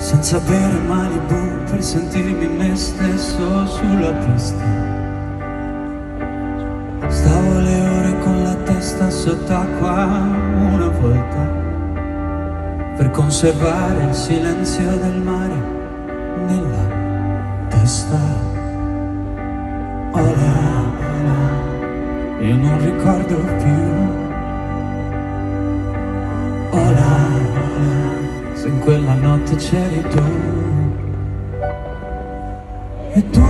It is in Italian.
senza bere Malibu per sentirmi me stesso sulla pista. Stavo le ore con la testa sott'acqua una volta, per conservare il silenzio del mare nella testa. Ora, io non ricordo più. Ora, se in quella notte c'eri tu. E tu